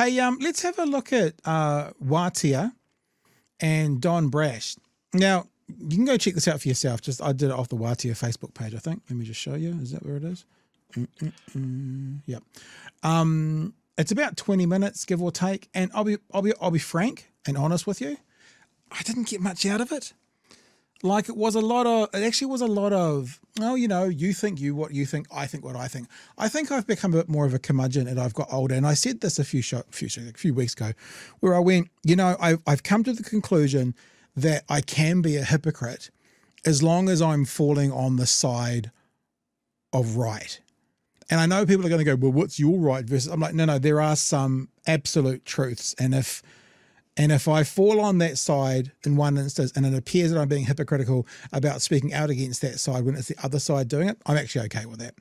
Hey, let's have a look at Waatea and Don Brash. Now, you can go check this out for yourself. I did it off the Waatea Facebook page, I think. Let me just show you. Is that where it is? Yep. It's about 20 minutes, give or take. And I'll be frank and honest with you. I didn't get much out of it. Like it actually was a lot of, oh, you think what you think, I think what I think. I think I've become a bit more of a curmudgeon as I've got older. And I said this a few weeks ago where I went, I've come to the conclusion that I can be a hypocrite as long as I'm falling on the side of right. And I know people are going to go, well, what's your right versus? I'm like, no, there are some absolute truths. And if I fall on that side in one instance and it appears that I'm being hypocritical about speaking out against that side when it's the other side doing it, I'm actually okay with that.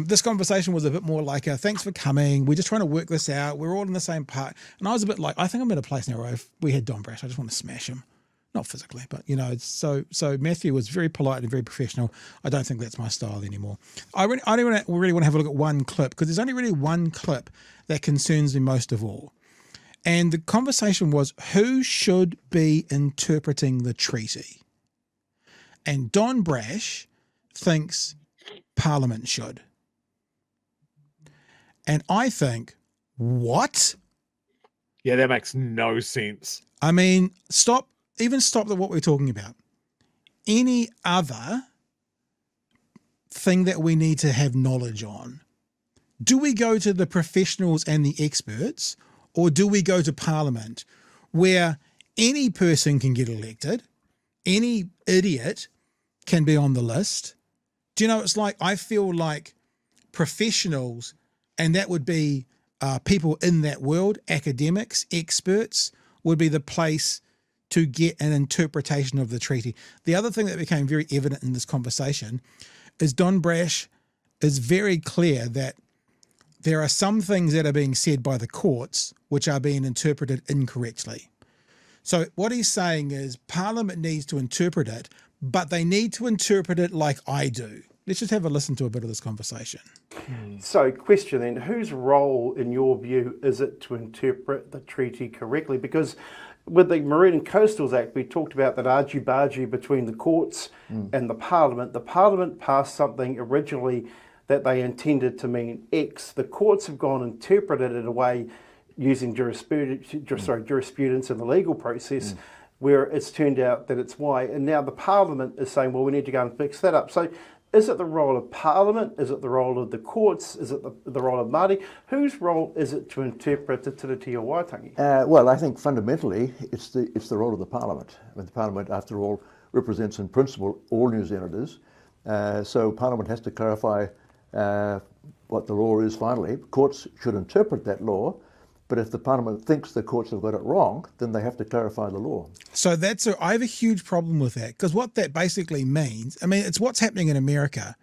This conversation was a bit more like, thanks for coming. We're just trying to work this out. We're all in the same part. And I was a bit like, I think I'm in a place now where if we had Don Brash, I just want to smash him. Not physically, but so Matthew was very polite and very professional. I don't think that's my style anymore. I really want to have a look at one clip because there's only really one clip that concerns me most of all. And the conversation was, who should be interpreting the treaty? And Don Brash thinks Parliament should. And I think, what? Yeah, that makes no sense. I mean, stop at what we're talking about. Any other thing that we need to have knowledge on? Do we go to the professionals and the experts, or do we go to Parliament where any person can get elected, any idiot can be on the list? Do you know, it's like, I feel like professionals, and that would be people in that world, academics, experts, would be the place to get an interpretation of the treaty. The other thing that became very evident in this conversation is Don Brash is very clear that there are some things that are being said by the courts which are being interpreted incorrectly. So what he's saying is Parliament needs to interpret it, but they need to interpret it like I do. Let's just have a listen to a bit of this conversation. So question then, whose role in your view is it to interpret the treaty correctly? Because with the Marine and Coastals Act, we talked about that argy-bargy between the courts and the Parliament. The Parliament passed something originally that they intended to mean X. The courts have gone and interpreted it in a way using jurisprudence in the legal process where it's turned out that it's Y. And now the Parliament is saying, well, we need to go and fix that up. So is it the role of Parliament? Is it the role of the courts? Is it the role of Māori? Whose role is it to interpret the Tiriti o Waitangi? Well, I think fundamentally it's the role of the Parliament. I mean, the Parliament, after all, represents in principle all New Zealanders. So Parliament has to clarify what the law is finally. Courts should interpret that law, but if the Parliament thinks the courts have got it wrong, then they have to clarify the law. So I have a huge problem with that, because what that basically means, I mean, it's what's happening in America,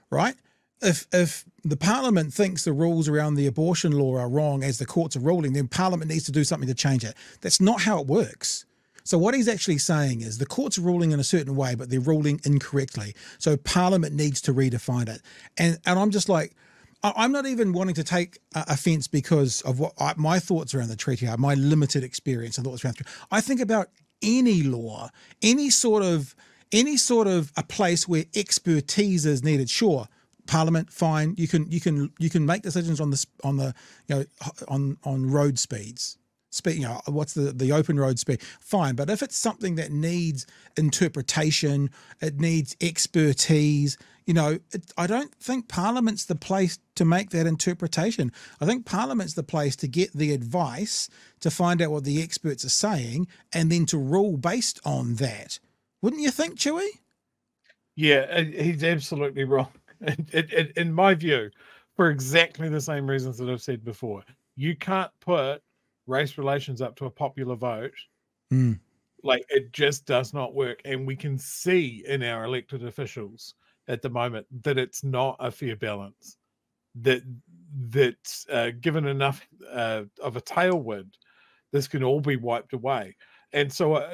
right? If the Parliament thinks the rules around the abortion law are wrong as the courts are ruling, then Parliament needs to do something to change it. That's not how it works. So what he's actually saying is the courts are ruling in a certain way, but they're ruling incorrectly. So Parliament needs to redefine it. And I'm just like, I'm not even wanting to take offence because of what my thoughts around the treaty are, my limited experience and thoughts around the treaty. I think about any law, any sort of a place where expertise is needed. Sure, Parliament, fine. You can make decisions on road speeds. What's the open road speed? Fine, but if it's something that needs interpretation, it needs expertise. I don't think Parliament's the place to make that interpretation. I think Parliament's the place to get the advice, to find out what the experts are saying, and then to rule based on that. Wouldn't you think, Chewy? Yeah, he's absolutely wrong. In my view, for exactly the same reasons that I've said before. You can't put race relations up to a popular vote. Like, it just does not work. And we can see in our elected officials at the moment that it's not a fair balance, that given enough of a tailwind, this can all be wiped away. And so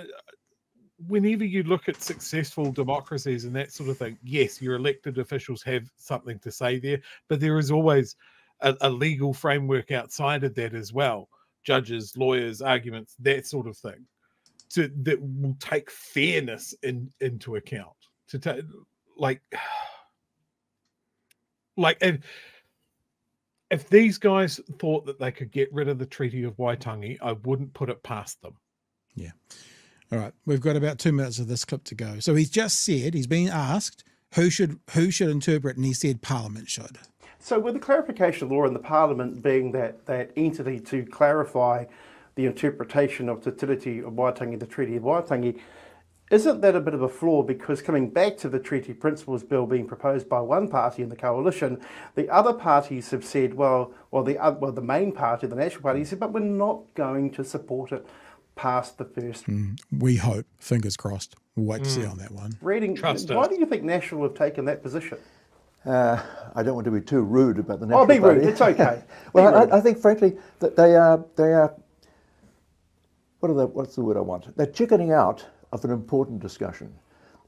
whenever you look at successful democracies and that sort of thing, yes, your elected officials have something to say there, but there is always a legal framework outside of that as well. Judges, lawyers, arguments, that sort of thing, that will take fairness into account. To take and if these guys thought that they could get rid of the Treaty of Waitangi, I wouldn't put it past them. Yeah. All right. We've got about 2 minutes of this clip to go. So he's just said, he's been asked who should interpret, and he said Parliament should. So with the clarification law and the Parliament being that entity to clarify the interpretation of Te Tiriti of Waitangi, the Treaty of Waitangi, isn't that a bit of a flaw? Because coming back to the Treaty Principles Bill being proposed by one party in the coalition, the other parties have said, the main party, the National Party, said, but we're not going to support it past the first. We hope, fingers crossed. We'll wait to see on that one. Why do you think National have taken that position? I don't want to be too rude about the National Party. Party. Be rude, it's okay. Well, I think, frankly, that they are what's the word I want? They're chickening out of an important discussion.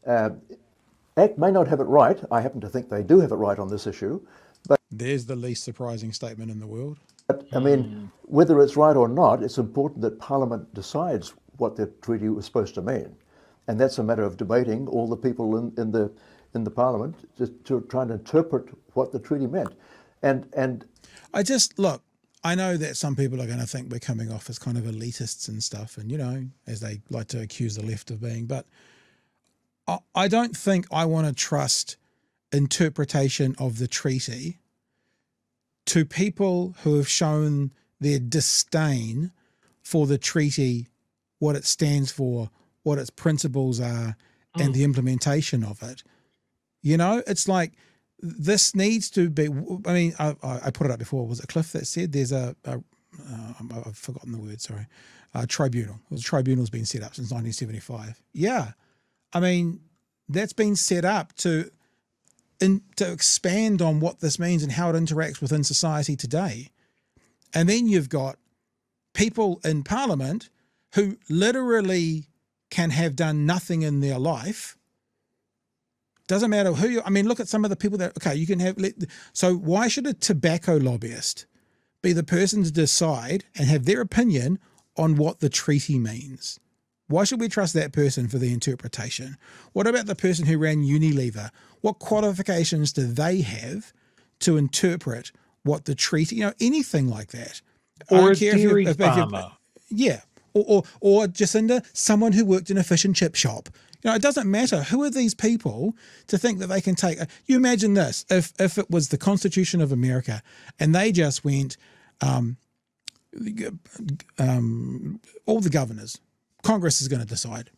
ACT may not have it right. I happen to think they do have it right on this issue. But there's the least surprising statement in the world. But, I mean, whether it's right or not, it's important that Parliament decides what the treaty was supposed to mean. And that's a matter of debating all the people in the Parliament just to try and interpret what the treaty meant. And I know that some people are going to think we're coming off as kind of elitists and stuff, and, as they like to accuse the left of being, but I don't think I want to trust interpretation of the treaty to people who have shown their disdain for the treaty, what it stands for, what its principles are, and the implementation of it. It's like, this needs to be, I mean, I put it up before, was it Cliff that said there's I've forgotten the word, sorry, tribunal. The tribunal's been set up since 1975. Yeah. I mean, that's been set up to expand on what this means and how it interacts within society today. And then you've got people in Parliament who literally can have done nothing in their life. Doesn't matter who you, I mean, look at some of the people that, okay, you can have, so why should a tobacco lobbyist be the person to decide and have their opinion on what the treaty means? Why should we trust that person for the interpretation? What about the person who ran Unilever? What qualifications do they have to interpret what the treaty, anything like that? Or a dairy farmer. Yeah. Or Jacinda, someone who worked in a fish and chip shop. It doesn't matter. Who are these people to think that they can take? You imagine this, if it was the Constitution of America and they just went, all the governors, Congress is going to decide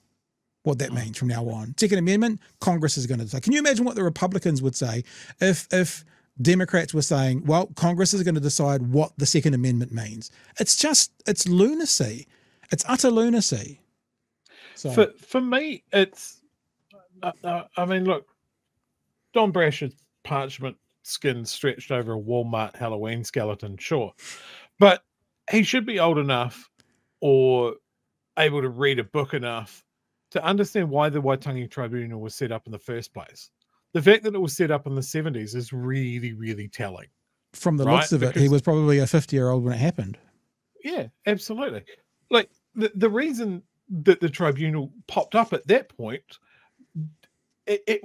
what that means from now on. Second Amendment, Congress is going to decide. Can you imagine what the Republicans would say if Democrats were saying, well, Congress is going to decide what the Second Amendment means? It's lunacy. It's utter lunacy. So. For me, it's, I mean, look, Don Brash's parchment skin stretched over a Walmart Halloween skeleton, sure. But he should be old enough or able to read a book enough to understand why the Waitangi Tribunal was set up in the first place. The fact that it was set up in the 70s is really, really telling. From the looks of it, he was probably a 50-year-old when it happened. Yeah, absolutely. Like, the reason that the tribunal popped up at that point, it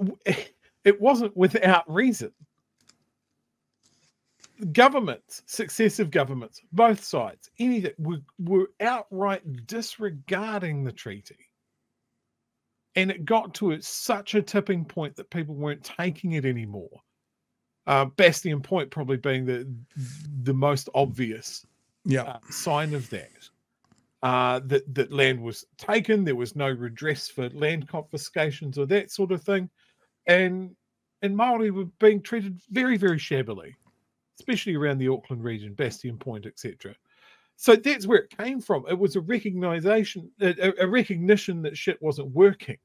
wasn't without reason. Governments, successive governments, both sides, anything, were outright disregarding the treaty. And it got to such a tipping point that people weren't taking it anymore. Bastion Point probably being the most obvious sign of that. That land was taken, there was no redress for land confiscations or that sort of thing, and Māori were being treated very, very shabbily, especially around the Auckland region, Bastion Point, etc. So that's where it came from. It was a recognition that shit wasn't working.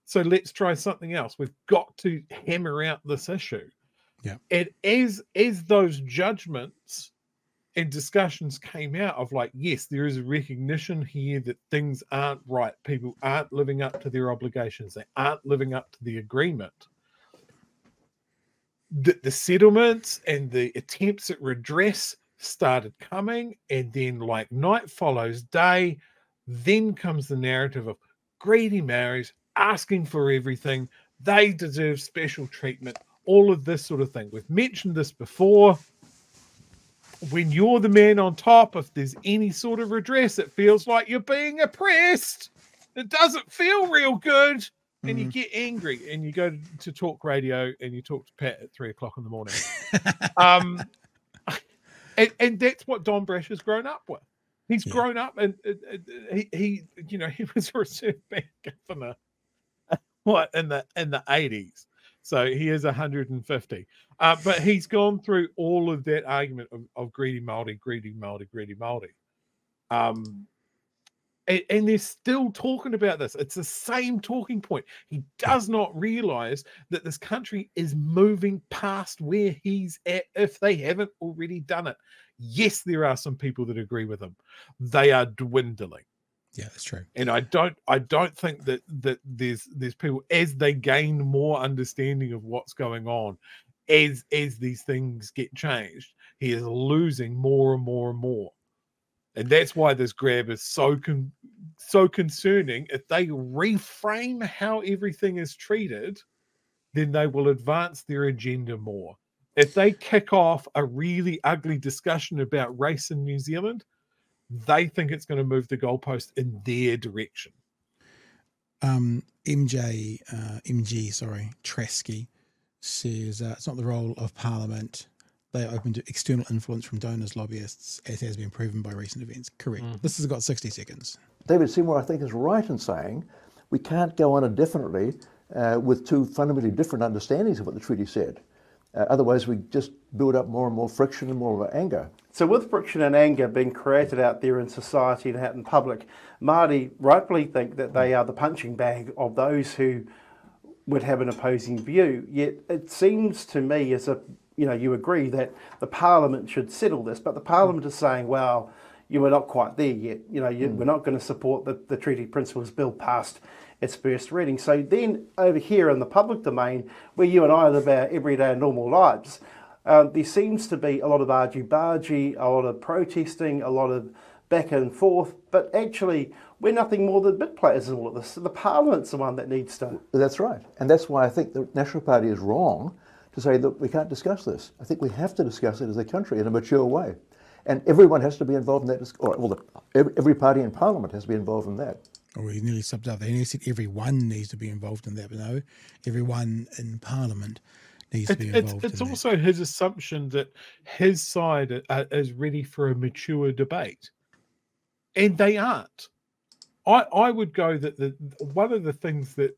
So let's try something else. We've got to hammer out this issue. Yeah. And as those judgments and discussions came out of like, yes, there is a recognition here that things aren't right. People aren't living up to their obligations. They aren't living up to the agreement. the settlements and the attempts at redress started coming, and then like night follows day, then comes the narrative of greedy Maoris asking for everything. They deserve special treatment, all of this sort of thing. We've mentioned this before. When you're the man on top, if there's any sort of redress, it feels like you're being oppressed. It doesn't feel real good. And you get angry, and you go to talk radio, and you talk to Pat at 3 o'clock in the morning. And that's what Don Brash has grown up with. He's grown up, and he was a Reserve Bank governor, in the 80s. So he is 150. But he's gone through all of that argument of greedy Māori, greedy Māori, greedy Māori. And they're still talking about this. It's the same talking point. He does not realize that this country is moving past where he's at if they haven't already done it. Yes, there are some people that agree with him. They are dwindling. Yeah, that's true. And I don't think that there's people, as they gain more understanding of what's going on, as these things get changed, he is losing more and more and more. And that's why this grab is so concerning. If they reframe how everything is treated, then they will advance their agenda more. If they kick off a really ugly discussion about race in New Zealand, they think it's going to move the goalpost in their direction. MG, Tresky says it's not the role of Parliament. They are open to external influence from donors, lobbyists, as has been proven by recent events. Correct. This has got 60 seconds. David Seymour, I think, is right in saying we can't go on indefinitely with two fundamentally different understandings of what the treaty said. Otherwise, we just build up more and more friction and more anger. So with friction and anger being created out there in society and out in public, Māori rightfully think that they are the punching bag of those who would have an opposing view. Yet it seems to me as if, you agree that the Parliament should settle this, but the Parliament is saying, well, you are not quite there yet. We're not going to support the Treaty Principles Bill past its first reading. So then over here in the public domain, where you and I live our everyday normal lives, there seems to be a lot of argy-bargy, a lot of protesting, a lot of back and forth, but actually we're nothing more than bit players in all of this. So the Parliament's the one that needs to... That's right. And that's why I think the National Party is wrong to say that we can't discuss this. I think we have to discuss it as a country in a mature way. And everyone has to be involved in that, every party in Parliament has to be involved in that. Oh, he nearly subbed up there. He nearly said everyone needs to be involved in that, but no, everyone in Parliament needs to be involved in that. It's also his assumption that his side is ready for a mature debate. And they aren't. I would go that one of the things that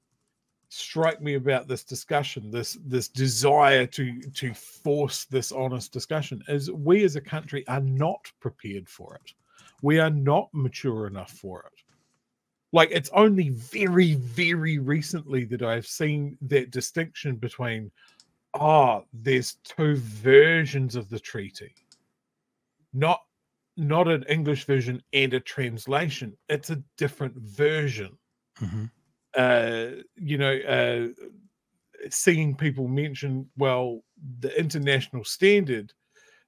strike me about this discussion, this desire to force this honest discussion, is we as a country are not prepared for it. We are not mature enough for it. Like, it's only very, very recently that I've seen that distinction between, there's two versions of the treaty. Not an English version and a translation. It's a different version. Mm-hmm. Seeing people mention, well, the international standard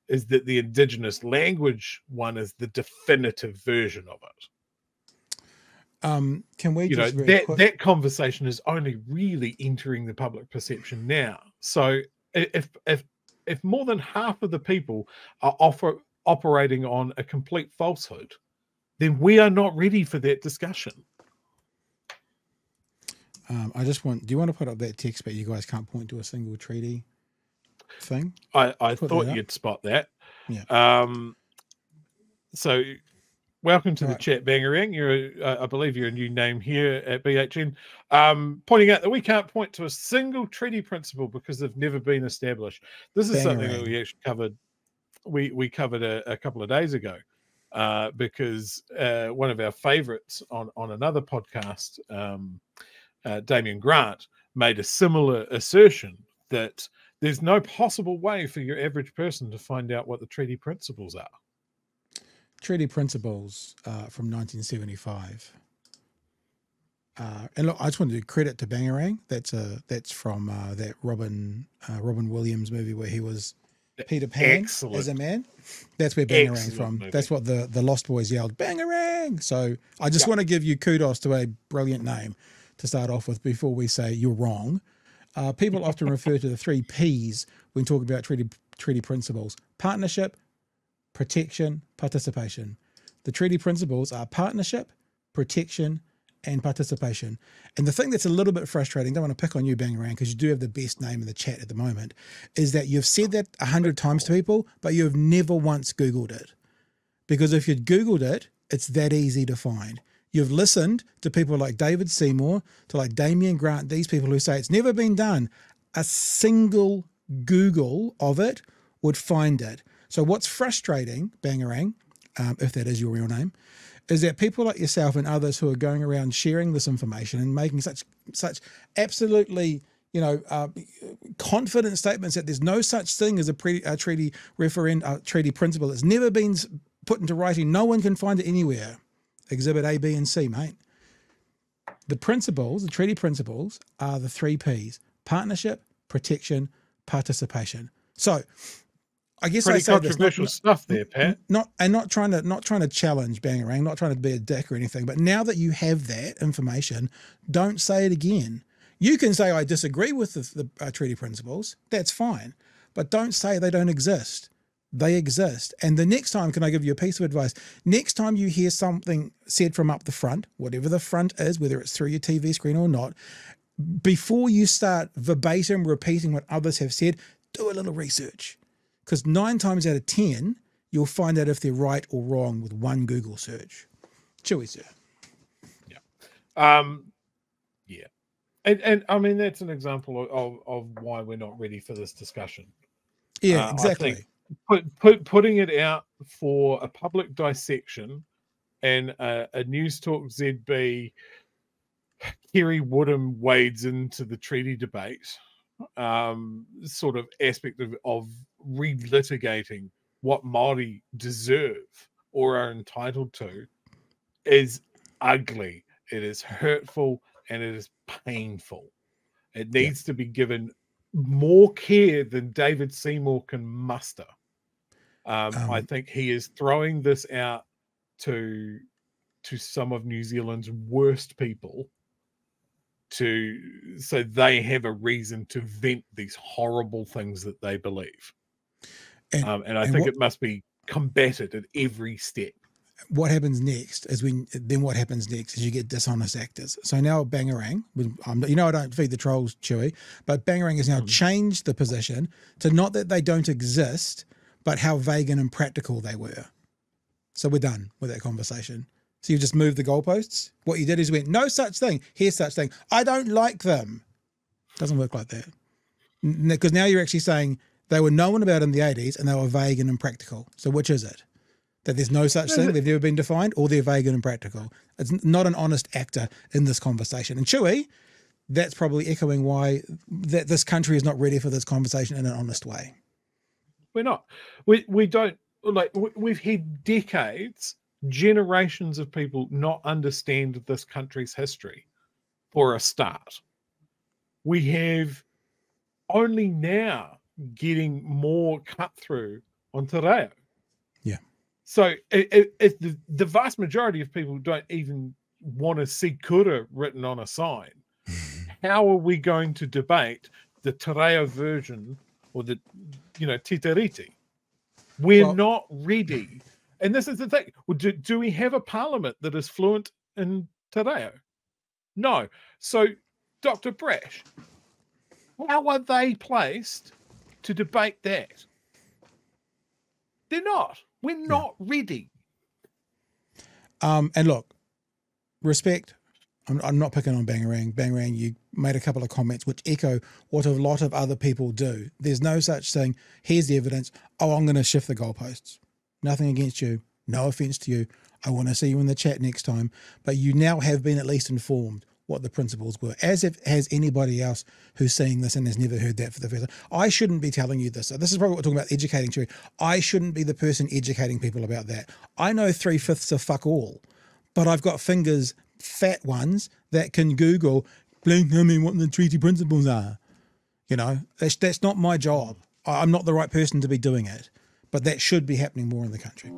is that the Indigenous language one is the definitive version of it. Can we just that conversation is only really entering the public perception now. So if more than half of the people are operating on a complete falsehood, then we are not ready for that discussion. do you want to put up that text, but you guys can't point to a single treaty thing? I thought you'd spot that. Yeah. So welcome to the chat, Bangarang. I believe you're a new name here at BHN. Pointing out that we can't point to a single treaty principle because they've never been established. This is something that we actually covered. We covered a couple of days ago because one of our favorites on another podcast, Damien Grant, made a similar assertion that there's no possible way for your average person to find out what the treaty principles are. Treaty principles from 1975. And look, I just want to do credit to Bangarang. That's from that Robin Williams movie where he was Peter Pan as a man. That's where Bangarang's from. Movie. That's what the Lost Boys yelled, Bangarang. So I just want to give you kudos to a brilliant name to start off with before we say you're wrong. People often refer to the 3 Ps when talking about treaty principles: partnership, protection, participation. The treaty principles are partnership, protection, and participation. And the thing that's a little bit frustrating, don't want to pick on you, Bangarang, because you do have the best name in the chat at the moment, is that you've said that 100 times to people, but you've never once Googled it. Because if you'd Googled it, it's that easy to find. You've listened to people like David Seymour, to like Damien Grant, these people who say it's never been done. A single Google of it would find it. So what's frustrating, Bangarang, if that is your real name, is that people like yourself and others who are going around sharing this information and making such absolutely, confident statements that there's no such thing as a treaty principle. It's never been put into writing. No one can find it anywhere. Exhibit A, B, and C, mate. The principles, the treaty principles, are the 3 Ps: partnership, protection, participation. So I guess pretty I say controversial stuff there, Pat. Not trying to challenge Bangarang, not trying to be a dick or anything, but now that you have that information, don't say it again. You can say I disagree with the treaty principles. That's fine, but don't say they don't exist. They exist. And the next time, can I give you a piece of advice? Next time you hear something said from up the front, whatever the front is, whether it's through your TV screen or not, before you start verbatim repeating what others have said, do a little research. Because 9 times out of 10, you'll find out if they're right or wrong with one Google search. Chewy, sir. Yeah. Yeah. And I mean, that's an example of why we're not ready for this discussion. Yeah, exactly. I think putting it out for a public dissection and a News Talk ZB, Kerry Woodham wades into the treaty debate sort of aspect of relitigating what Māori deserve or are entitled to is ugly. It is hurtful and it is painful. It needs to be given more care than David Seymour can muster. I think he is throwing this out to some of New Zealand's worst people so they have a reason to vent these horrible things that they believe. And I think it must be combated at every step. What happens next is what happens next is you get dishonest actors. So now Bangarang, I don't feed the trolls, Chewy, but Bangarang has now changed the position to not that they don't exist, but how vague and impractical they were. So we're done with that conversation. So you just moved the goalposts. What you did is you went, no such thing, here's such thing. I don't like them. Doesn't work like that. Because now you're actually saying they were known about in the 80s and they were vague and impractical. So which is it? That there's no such thing, they've never been defined, or they're vague and impractical. It's not an honest actor in this conversation. And Chewy, that's probably echoing why that this country is not ready for this conversation in an honest way. We're not. We don't, like, we've had decades, generations of people not understand this country's history for a start. We have only now getting more cut through on Te Reo. Yeah. So if the vast majority of people don't even want to see kura written on a sign, how are we going to debate the Te Reo version or the, Titiriti? We're not ready. And this is the thing. Do we have a parliament that is fluent in Te Reo? No. So, Dr. Brash, how are they placed to debate that? They're not. We're not ready. And look, respect. I'm not picking on Bangarang. Bangarang, you made a couple of comments which echo what a lot of other people do. There's no such thing. Here's the evidence. Oh, I'm going to shift the goalposts. Nothing against you. No offense to you. I want to see you in the chat next time. But you now have been at least informed what the principles were, as if has anybody else who's seeing this and has never heard that for the first time. I shouldn't be telling you this. So this is probably what we're talking about, educating, Chewy. I shouldn't be the person educating people about that. I know 3/5 of fuck all, but I've got fingers fat ones that can Google, please tell me what the treaty principles are. You know, that's not my job. I'm not the right person to be doing it, but that should be happening more in the country.